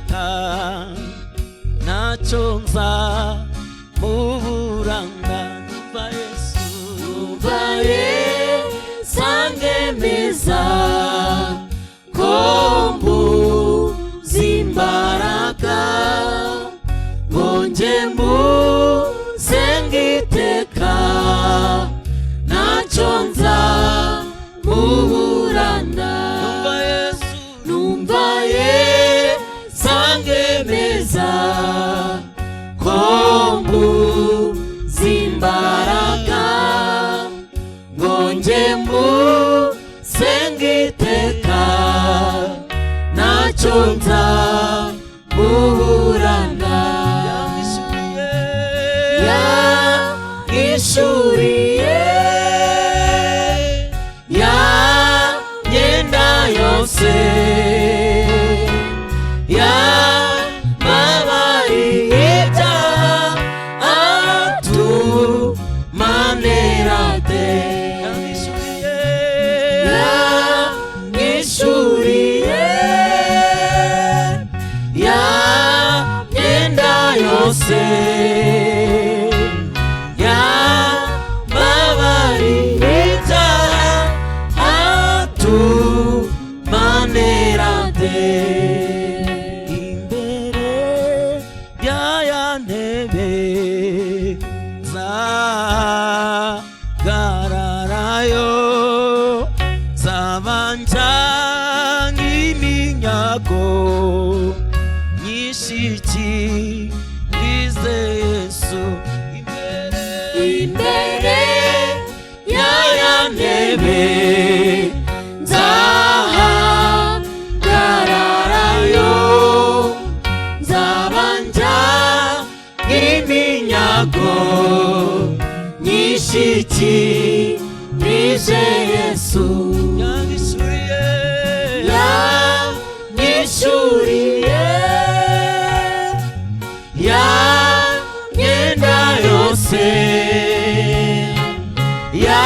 iteka ntacyo nzamuburanga. Numva Yesu, numva Yesu anyemeza ko mbuze imbaraga ngo njye musenge iteka ntacyo nzamuburana. Numva Yesu anyemeza ko mbuze imbaraga ngo njye musenge iteka ntacyo nzamuburana. Yanyishuriye ya myenda yose yambabariye ibyaha atumanira de. Yanyishuriye ya myenda yose yambabariye ibyaha atumanira de. imbere y'aya ntebe nzahagararayo, nzaba njyanye iminyago nyishyikirize Yesu. Imbere y'aya ntebe nzahagararayo, nzaba njyanye iminyago nyishyikirize Yesu. Yanyishuriye ya myenda yose ya